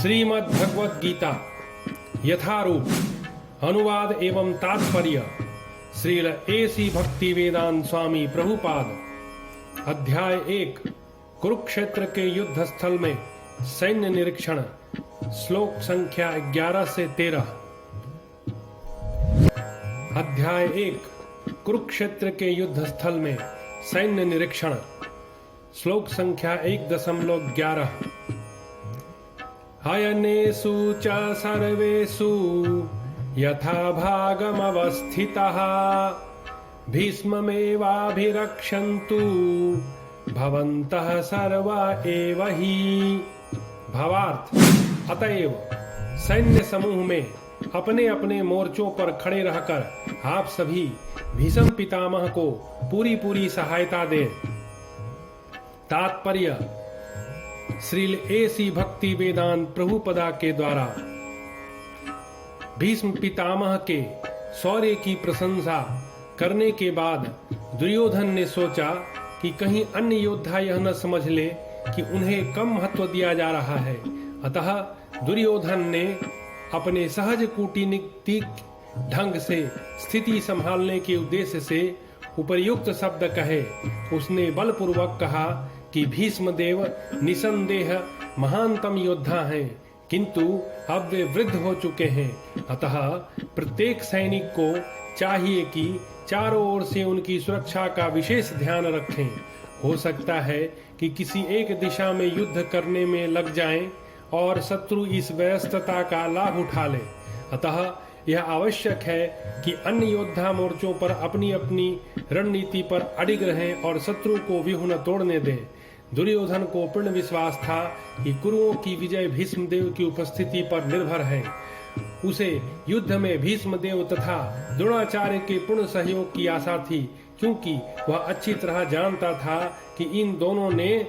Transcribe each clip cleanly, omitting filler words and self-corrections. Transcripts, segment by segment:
श्रीमद् भगवद गीता यथारूप अनुवाद एवं तात्पर्य श्रील एसी भक्ति वेदांत स्वामी प्रभुपाद। अध्याय 1 कुरुक्षेत्र के युद्ध स्थल में सैन्य निरीक्षण। श्लोक संख्या 11 से 13। अध्याय 1 कुरुक्षेत्र के युद्ध स्थल में सैन्य निरीक्षण। श्लोक संख्या 1.11। हयनेषु च सर्वेषु यथा भागमवस्थितः भीष्ममेवाभिरक्षन्तु भवन्तः सर्वा एव हि। भावार्थ, अतएव सैन्य समूह में अपने अपने मोर्चों पर खड़े रहकर आप सभी भीष्म पितामह को पूरी पूरी सहायता दें। तात्पर्य श्रील एसी भक्ति वेदांत प्रभुपदा के द्वारा भीष्म पितामह के शौर्य की प्रशंसा करने के बाद दुर्योधन ने सोचा कि कहीं अन्य योद्धा यह न समझ ले कि उन्हें कम महत्व दिया जा रहा है। अतः दुर्योधन ने अपने सहज कूटनीतिक ढंग से स्थिति संभालने के उद्देश्य से उपर्युक्त शब्द कहे। उसने बलपूर्वक कहा कि भीष्मदेव निसंदेह महानतम योद्धा हैं, किंतु अब वे वृद्ध हो चुके हैं। अतः प्रत्येक सैनिक को चाहिए कि चारों ओर से उनकी सुरक्षा का विशेष ध्यान रखें। हो सकता है कि किसी एक दिशा में युद्ध करने में लग जाएं और शत्रु इस व्यस्तता का लाभ उठा ले। अतः यह आवश्यक है कि अन्य योद्धा मोर्चों पर अपनी अपनी रणनीति पर अडिग रहें और शत्रु को व्यूह न तोड़ने दें। दुर्योधन को पूर्ण विश्वास था कि कुरुओं की विजय भीष्मदेव की उपस्थिति पर निर्भर है। उसे युद्ध में भीष्मदेव तथा द्रोणाचार्य के पूर्ण सहयोग की आशा थी, क्योंकि वह अच्छी तरह जानता था कि इन दोनों ने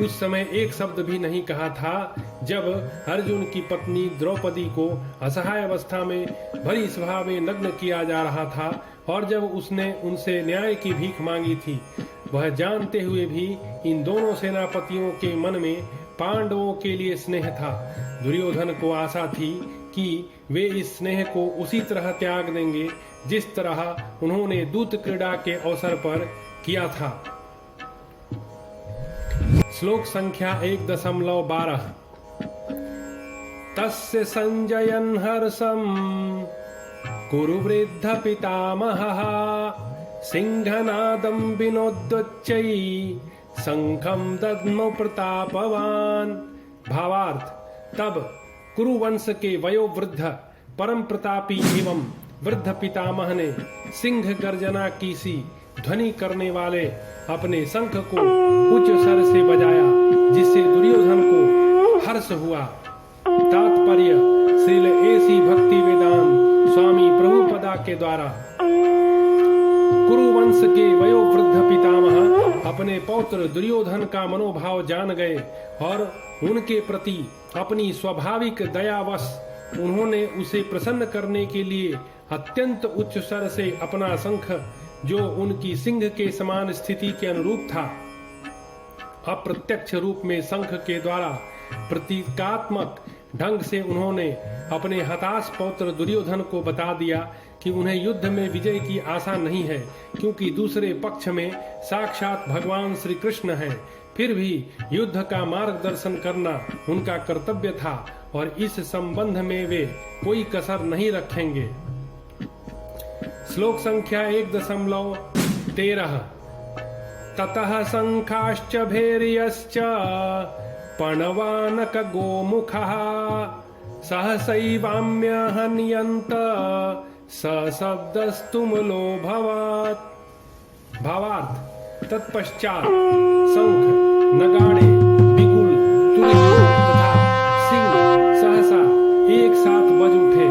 उस समय एक शब्द भी नहीं कहा था जब अर्जुन की पत्नी द्रौपदी को असहाय अवस्था में भरी सभा में नग्न किया जा रहा था और जब उसने उनसे न्याय की भीख मांगी थी। वह जानते हुए भी इन दोनों सेनापतियों के मन में पांडवों के लिए स्नेह था। दुर्योधन को आशा थी कि वे इस स्नेह को उसी तरह त्याग देंगे जिस तरह उन्होंने दूत क्रीड़ा के अवसर पर किया था। श्लोक संख्या 1.12। तस्य संजयन् हर्षं कुरु वृद्ध पितामहः सिंहनादं विनोद्योच्चै शंखं दद्मौ प्रतापवान। भावार्थ, तब कुरुवंश के वयोवृद्ध परम प्रतापी एवं वृद्ध पितामह ने सिंह गर्जना की सी ध्वनि करने वाले अपने शंख को उच्च स्वर से बजाया, जिससे दुर्योधन को हर्ष हुआ। तात्पर्य श्रील एसी भक्ति वेदांत स्वामी प्रभुपदा के द्वारा कुरुवंश के वयोवृद्ध पितामह अपने पौत्र दुर्योधन का मनोभाव जान गए और उनके प्रति अपनी स्वाभाविक दयावश उन्होंने उसे प्रसन्न करने के लिए अत्यंत उच्च स्वर से अपना शंख, जो उनकी सिंह के समान स्थिति के अनुरूप था, अप्रत्यक्ष रूप में शंख के द्वारा प्रतीकात्मक ढंग से उन्होंने अपने हताश पौत्र दुर्योधन को बता दिया कि उन्हें युद्ध में विजय की आशा नहीं है, क्योंकि दूसरे पक्ष में साक्षात भगवान श्री कृष्ण हैं। फिर भी युद्ध का मार्गदर्शन करना उनका कर्तव्य था और इस संबंध में वे कोई कसर नहीं रखेंगे। श्लोक संख्या 1.13। ततः शंखाश्च भैर्यश्च पणवानक गोमुखः सहसैवाम्य हन्यन्त सशब्दस्तुमुलोऽभवत्। भावार्थ, तत्पश्चात शंख, नगाड़े, बिगुल, तुरही तथा सिंह सहसा एक साथ बज उठे।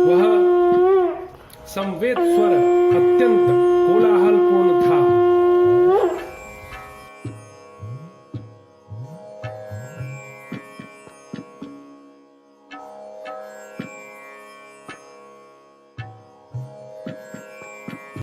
वह संवेद स्वर अत्यंत कोलाहल